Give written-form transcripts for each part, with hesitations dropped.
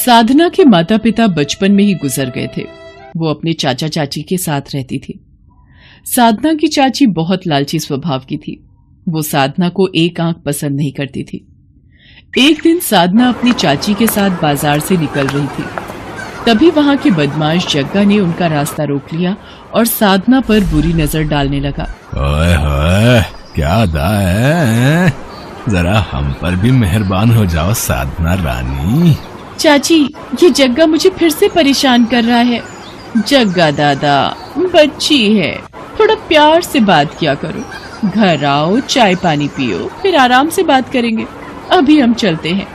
साधना के माता पिता बचपन में ही गुजर गए थे। वो अपने चाचा चाची के साथ रहती थी। साधना की चाची बहुत लालची स्वभाव की थी। वो साधना को एक आंख पसंद नहीं करती थी। एक दिन साधना अपनी चाची के साथ बाजार से निकल रही थी। तभी वहां के बदमाश जग्गा ने उनका रास्ता रोक लिया और साधना पर बुरी नजर डालने लगा। ओए होए, क्या अदा है? जरा हम पर भी मेहरबान हो जाओ साधना रानी। चाची, ये जग्गा मुझे फिर से परेशान कर रहा है। जग्गा दादा, बच्ची है, थोड़ा प्यार से बात किया करो। घर आओ, चाय पानी पियो, फिर आराम से बात करेंगे। अभी हम चलते हैं।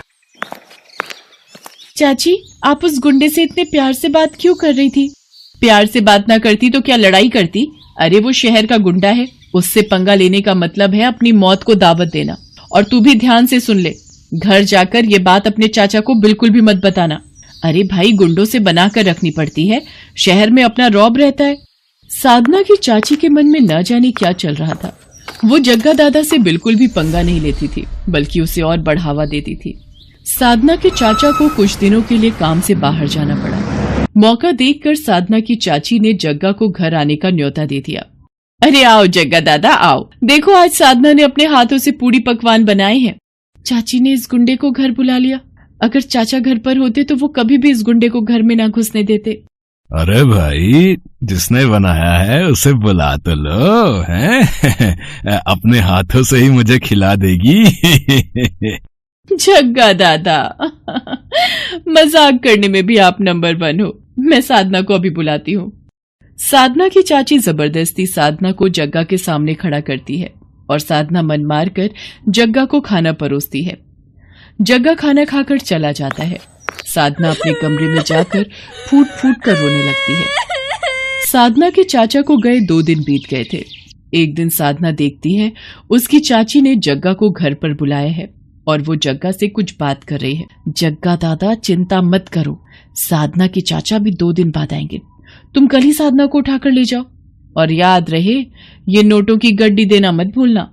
चाची, आप उस गुंडे से इतने प्यार से बात क्यों कर रही थी? प्यार से बात ना करती तो क्या लड़ाई करती? अरे वो शहर का गुंडा है, उससे पंगा लेने का मतलब है अपनी मौत को दावत देना। और तू भी ध्यान से सुन ले, घर जाकर ये बात अपने चाचा को बिल्कुल भी मत बताना। अरे भाई, गुंडों से बनाकर रखनी पड़ती है, शहर में अपना रौब रहता है। साधना की चाची के मन में न जाने क्या चल रहा था। वो जग्गा दादा से बिल्कुल भी पंगा नहीं लेती थी, बल्कि उसे और बढ़ावा देती थी। साधना के चाचा को कुछ दिनों के लिए काम से बाहर जाना पड़ा। मौका देखकर साधना की चाची ने जग्गा को घर आने का न्योता दे दिया। अरे आओ जग्गा दादा, आओ, देखो आज साधना ने अपने हाथों से पूरी पकवान बनाए हैं। चाची ने इस गुंडे को घर बुला लिया। अगर चाचा घर पर होते तो वो कभी भी इस गुंडे को घर में ना घुसने देते। अरे भाई, जिसने बनाया है उसे बुला तो लो, हैं? अपने हाथों से ही मुझे खिला देगी। जग्गा दादा, मजाक करने में भी आप नंबर 1 हो। मैं साधना को अभी बुलाती हूँ। साधना की चाची जबरदस्ती साधना को जग्गा के सामने खड़ा करती है और साधना मन मार कर जग्गा को खाना परोसती है। जग्गा खाना खाकर चला जाता है। साधना अपने कमरे में जाकर फूट फूट कर रोने लगती है। साधना के चाचा को गए 2 दिन बीत गए थे। एक दिन साधना देखती है उसकी चाची ने जग्गा को घर पर बुलाया है और वो जग्गा से कुछ बात कर रही है। जग्गा दादा, चिंता मत करो, साधना के चाचा भी 2 दिन बाद आएंगे। तुम कल ही साधना को उठाकर ले जाओ और याद रहे, ये नोटों की गड्डी देना मत भूलना।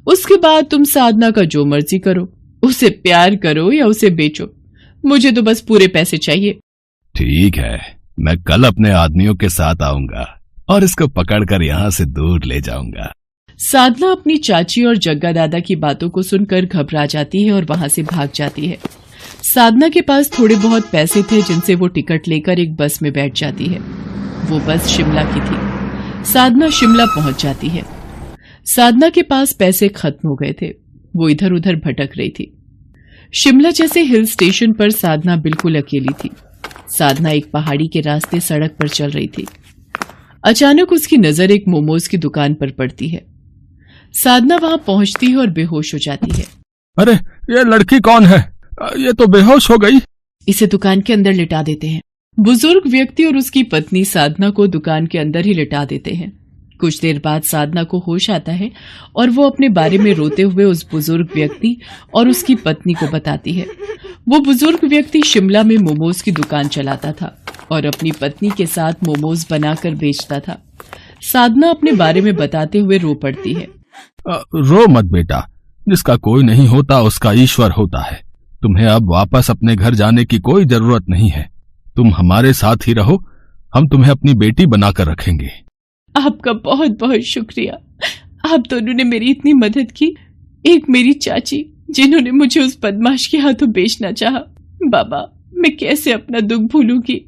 उसके बाद तुम साधना का जो मर्जी करो, उसे प्यार करो या उसे बेचो, मुझे तो बस पूरे पैसे चाहिए। ठीक है, मैं कल अपने आदमियों के साथ आऊंगा और इसको पकड़कर यहाँ से दूर ले जाऊंगा। साधना अपनी चाची और जग्गा दादा की बातों को सुनकर घबरा जाती है और वहां से भाग जाती है। साधना के पास थोड़े बहुत पैसे थे जिनसे वो टिकट लेकर एक बस में बैठ जाती है। वो बस शिमला की थी। साधना शिमला पहुंच जाती है। साधना के पास पैसे खत्म हो गए थे। वो इधर उधर भटक रही थी। शिमला जैसे हिल स्टेशन पर साधना बिल्कुल अकेली थी। साधना एक पहाड़ी के रास्ते सड़क पर चल रही थी। अचानक उसकी नजर एक मोमोज की दुकान पर पड़ती है। साधना वहां पहुंचती है और बेहोश हो जाती है। अरे, ये लड़की कौन है? ये तो बेहोश हो गई। इसे दुकान के अंदर लिटा देते हैं। बुजुर्ग व्यक्ति और उसकी पत्नी साधना को दुकान के अंदर ही लिटा देते हैं। कुछ देर बाद साधना को होश आता है और वो अपने बारे में रोते हुए उस बुजुर्ग व्यक्ति और उसकी पत्नी को बताती है। वो बुजुर्ग व्यक्ति शिमला में मोमोज की दुकान चलाता था और अपनी पत्नी के साथ मोमोज बनाकर बेचता था। साधना अपने बारे में बताते हुए रो पड़ती है। रो मत बेटा, जिसका कोई नहीं होता उसका ईश्वर होता है। तुम्हें अब वापस अपने घर जाने की कोई जरूरत नहीं है। तुम हमारे साथ ही रहो, हम तुम्हें अपनी बेटी बनाकर रखेंगे। आपका बहुत बहुत शुक्रिया। आप दोनों ने मेरी इतनी मदद की। एक मेरी चाची जिन्होंने मुझे उस बदमाश के हाथों बेचना चाहा। बाबा, मैं कैसे अपना दुख भूलूंगी।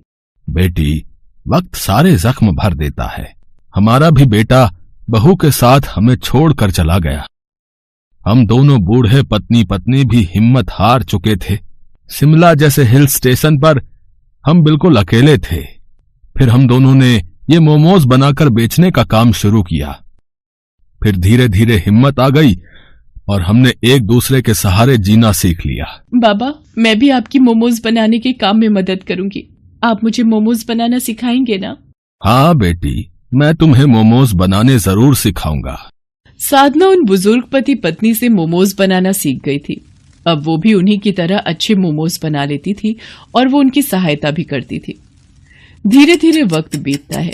बेटी, वक्त सारे जख्म भर देता है। हमारा भी बेटा बहू के साथ हमें छोड़कर चला गया। हम दोनों बूढ़े पत्नी पत्नी भी हिम्मत हार चुके थे। शिमला जैसे हिल स्टेशन पर हम बिल्कुल अकेले थे। फिर हम दोनों ने ये मोमोज बनाकर बेचने का काम शुरू किया। फिर धीरे धीरे हिम्मत आ गई और हमने एक दूसरे के सहारे जीना सीख लिया। बाबा, मैं भी आपकी मोमोज बनाने के काम में मदद करूंगी। आप मुझे मोमोज बनाना सिखाएंगे ना? हाँ बेटी, मैं तुम्हें मोमोज बनाने जरूर सिखाऊंगा। साधना उन बुजुर्ग पति पत्नी से मोमोज बनाना सीख गई थी। अब वो भी उन्हीं की तरह अच्छे मोमोज बना लेती थी और वो उनकी सहायता भी करती थी। धीरे धीरे वक्त बीतता है।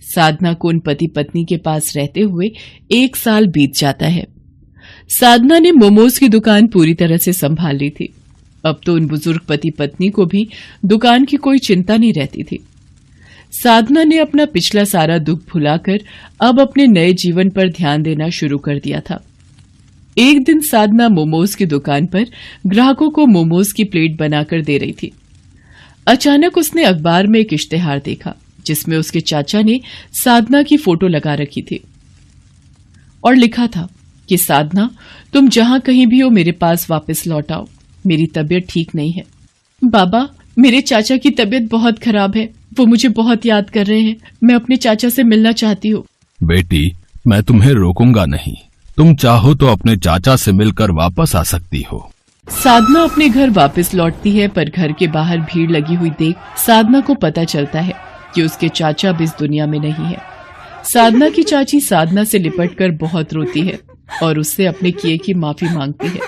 साधना को उन पति पत्नी के पास रहते हुए 1 साल बीत जाता है। साधना ने मोमोज की दुकान पूरी तरह से संभाल ली थी अब तो उन बुजुर्ग पति पत्नी को भी दुकान की कोई चिंता नहीं रहती थी। साधना ने अपना पिछला सारा दुख भुलाकर अब अपने नए जीवन पर ध्यान देना शुरू कर दिया था। एक दिन साधना मोमोज की दुकान पर ग्राहकों को मोमोज की प्लेट बनाकर दे रही थी। अचानक उसने अखबार में एक इश्तेहार देखा जिसमें उसके चाचा ने साधना की फोटो लगा रखी थी और लिखा था कि साधना, तुम जहां कहीं भी हो मेरे पास वापस लौट आओ, मेरी तबीयत ठीक नहीं है। बाबा, मेरे चाचा की तबीयत बहुत खराब है, वो मुझे बहुत याद कर रहे हैं, मैं अपने चाचा से मिलना चाहती हूँ। बेटी, मैं तुम्हें रोकूंगा नहीं, तुम चाहो तो अपने चाचा से मिलकर वापस आ सकती हो। साधना अपने घर वापस लौटती है, पर घर के बाहर भीड़ लगी हुई देख साधना को पता चलता है कि उसके चाचा अब इस दुनिया में नहीं है। साधना की चाची साधना से लिपटकर बहुत रोती है और उससे अपने किए की माफी मांगती है।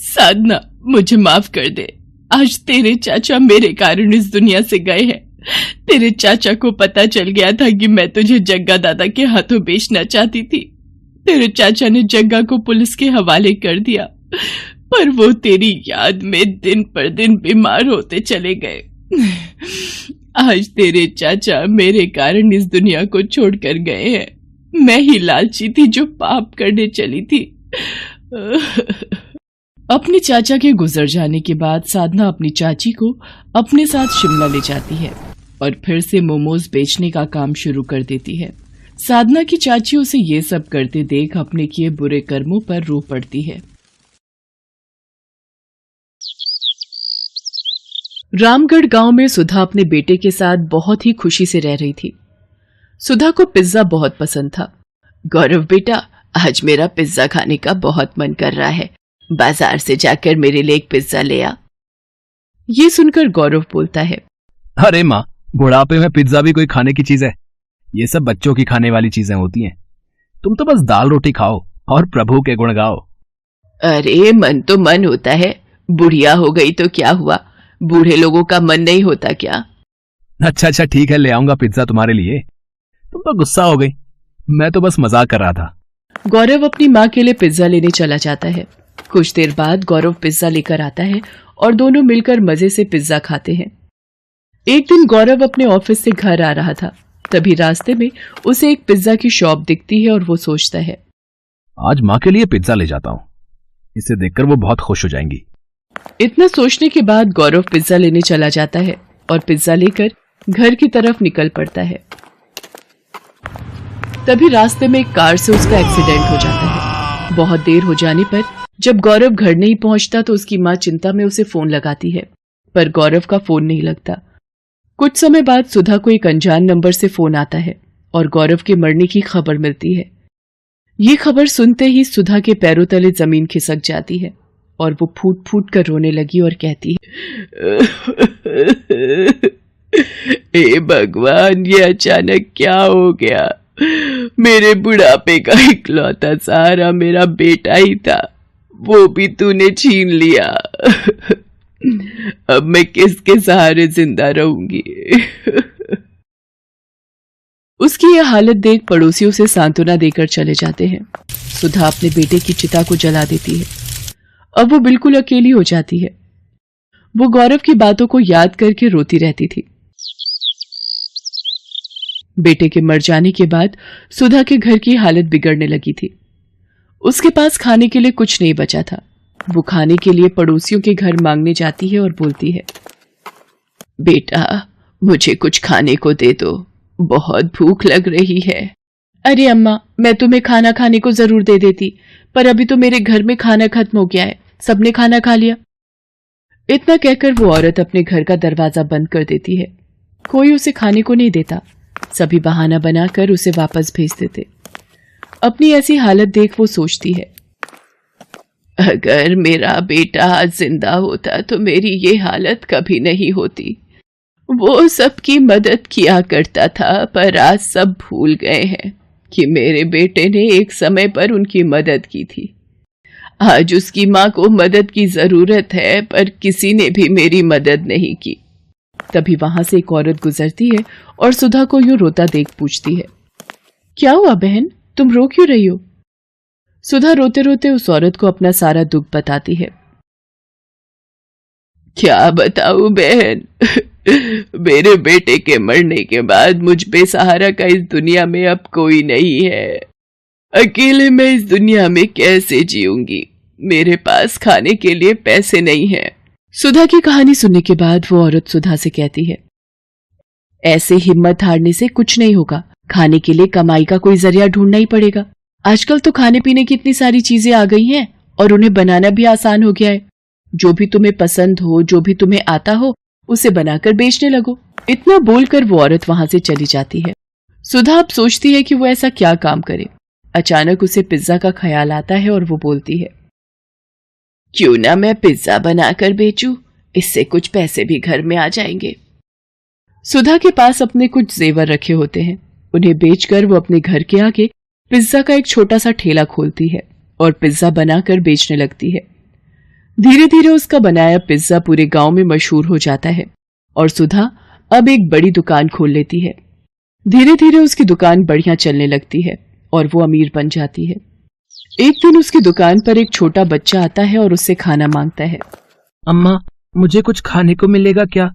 साधना, मुझे माफ कर दे, आज तेरे चाचा मेरे कारण इस दुनिया से गए हैं। तेरे चाचा को पता चल गया था कि मैं तुझे जग्गा दादा के हाथों बेचना चाहती थी। तेरे चाचा ने जग्गा को पुलिस के हवाले कर दिया, पर वो तेरी याद में दिन पर दिन बीमार होते चले गए। आज तेरे चाचा मेरे कारण इस दुनिया को छोड़कर गए हैं। मैं ही लालची थी जो पाप करने चली थी। अपने चाचा के गुजर जाने के बाद साधना अपनी चाची को अपने साथ शिमला ले जाती है और फिर से मोमोज बेचने का काम शुरू कर देती है। साधना की चाची उसे ये सब करते देख अपने किए बुरे कर्मों पर रो पड़ती है। रामगढ़ गांव में सुधा अपने बेटे के साथ बहुत ही खुशी से रह रही थी। सुधा को पिज्जा बहुत पसंद था। गौरव बेटा, आज मेरा पिज्जा खाने का बहुत मन कर रहा है, बाजार से जाकर मेरे लिए एक पिज्जा ले आ। ये सुनकर गौरव बोलता है, अरे माँ, बुढ़ापे में पिज्जा भी कोई खाने की चीज है? ये सब बच्चों की खाने वाली चीजें होती हैं। तुम तो बस दाल रोटी खाओ और प्रभु के गुण गाओ। अरे मन तो मन होता है, बुढ़िया हो गई तो क्या हुआ, बूढ़े लोगों का मन नहीं होता क्या? अच्छा ठीक है, ले आऊंगा पिज्जा तुम्हारे लिए। तुम तो गुस्सा हो गई, मैं तो बस मजाक कर रहा था। गौरव अपनी माँ के लिए पिज्जा लेने चला जाता है। कुछ देर बाद गौरव पिज्जा लेकर आता है और दोनों मिलकर मजे से पिज्जा खाते हैं। एक दिन गौरव अपने ऑफिस से घर आ रहा था, तभी रास्ते में उसे एक पिज्जा की शॉप दिखती है और वो सोचता है, आज माँ के लिए पिज्जा ले जाता हूँ, इसे देखकर वो बहुत खुश हो जाएंगी। इतना सोचने के बाद गौरव पिज्जा लेने चला जाता है और पिज्जा लेकर घर की तरफ निकल पड़ता है। तभी रास्ते में एक कार से उसका एक्सीडेंट हो जाता है। बहुत देर हो जाने पर जब गौरव घर नहीं पहुंचता तो उसकी माँ चिंता में उसे फोन लगाती है, पर गौरव का फोन नहीं लगता। कुछ समय बाद सुधा को एक अनजान नंबर से फोन आता है और गौरव के मरने की खबर मिलती है। ये खबर सुनते ही सुधा के पैरों तले जमीन खिसक जाती है और वो फूट फूट कर रोने लगी और कहती है, हे भगवान, ये अचानक क्या हो गया? मेरे बुढ़ापे का इकलौता सहारा मेरा बेटा ही था, वो भी तूने छीन लिया। अब मैं किसके सहारे जिंदा रहूंगी? उसकी यह हालत देख पड़ोसियों से सांत्वना देकर चले जाते हैं। सुधा अपने बेटे की चिता को जला देती है। अब वो बिल्कुल अकेली हो जाती है। वो गौरव की बातों को याद करके रोती रहती थी। बेटे के मर जाने के बाद सुधा के घर की हालत बिगड़ने लगी थी। उसके पास खाने के लिए कुछ नहीं बचा था। वो खाने के लिए पड़ोसियों के घर मांगने जाती है और बोलती है, बेटा मुझे कुछ खाने को दे दो, बहुत भूख लग रही है। अरे अम्मा, मैं तुम्हें खाना खाने को जरूर दे देती, पर अभी तो मेरे घर में खाना खत्म हो गया है, सबने खाना खा लिया। इतना कहकर वो औरत अपने घर का दरवाजा बंद कर देती है। कोई उसे खाने को नहीं देता, सभी बहाना बनाकर उसे वापस भेज देते। अपनी ऐसी हालत देख वो सोचती है, अगर मेरा बेटा आज जिंदा होता तो मेरी ये हालत कभी नहीं होती। वो सबकी मदद किया करता था, पर आज सब भूल गए हैं कि मेरे बेटे ने एक समय पर उनकी मदद की थी। आज उसकी माँ को मदद की जरूरत है, पर किसी ने भी मेरी मदद नहीं की। तभी वहां से एक औरत गुजरती है और सुधा को यूं रोता देख पूछती है, क्या हुआ बहन, तुम रो क्यों रही हो? सुधा रोते रोते उस औरत को अपना सारा दुख बताती है। क्या बताऊं बहन, मेरे बेटे के मरने के बाद मुझ बेसहारा का इस दुनिया में अब कोई नहीं है। अकेले मैं इस दुनिया में कैसे जीऊंगी? मेरे पास खाने के लिए पैसे नहीं हैं। सुधा की कहानी सुनने के बाद वो औरत सुधा से कहती है, ऐसे हिम्मत हारने से कुछ नहीं होगा। खाने के लिए कमाई का कोई जरिया ढूंढना ही पड़ेगा। आजकल तो खाने पीने की इतनी सारी चीजें आ गई हैं और उन्हें बनाना भी आसान हो गया है। जो भी तुम्हें पसंद हो, जो भी तुम्हें आता हो, उसे बनाकर बेचने लगो। इतना बोलकर वो औरत वहां से चली जाती है। सुधा अब सोचती है कि वो ऐसा क्या काम करे। अचानक उसे पिज्जा का ख्याल आता है और वो बोलती है, क्यों ना मैं पिज्जा बनाकर बेचूं, इससे कुछ पैसे भी घर में आ जाएंगे। सुधा के पास अपने कुछ जेवर रखे होते हैं। उन्हें बेचकर वो अपने घर के आगे पिज्जा का एक छोटा सा ठेला खोलती है और पिज्जा बनाकर बेचने लगती है। धीरे धीरे उसका बनाया पिज्जा पूरे गांव में मशहूर हो जाता है और सुधा अब एक बड़ी दुकान खोल लेती है। धीरे धीरे उसकी दुकान बढ़िया चलने लगती है और वो अमीर बन जाती है। एक दिन उसकी दुकान पर एक छोटा बच्चा आता है और उससे खाना मांगता है। अम्मा, मुझे कुछ खाने को मिलेगा क्या?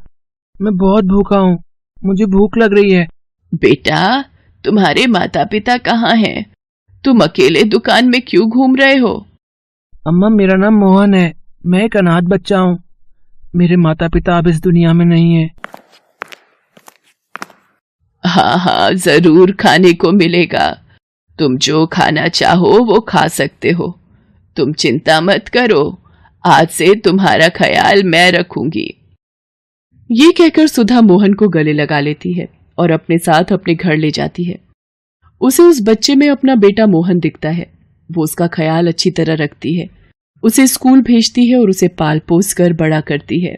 मैं बहुत भूखा हूँ, मुझे भूख लग रही है। बेटा, तुम्हारे माता पिता कहाँ हैं? तुम अकेले दुकान में क्यों घूम रहे हो? अम्मा, मेरा नाम मोहन है, मैं एक अनाथ बच्चा हूँ। मेरे माता पिता अब इस दुनिया में नहीं है। हाँ हाँ, जरूर खाने को मिलेगा। तुम जो खाना चाहो वो खा सकते हो। तुम चिंता मत करो, आज से तुम्हारा ख्याल मैं रखूंगी। ये कहकर सुधा मोहन को गले लगा लेती है और अपने साथ अपने घर ले जाती है। उसे उस बच्चे में अपना बेटा मोहन दिखता है। वो उसका ख्याल अच्छी तरह रखती है, उसे स्कूल भेजती है और उसे पाल पोस कर बड़ा करती है।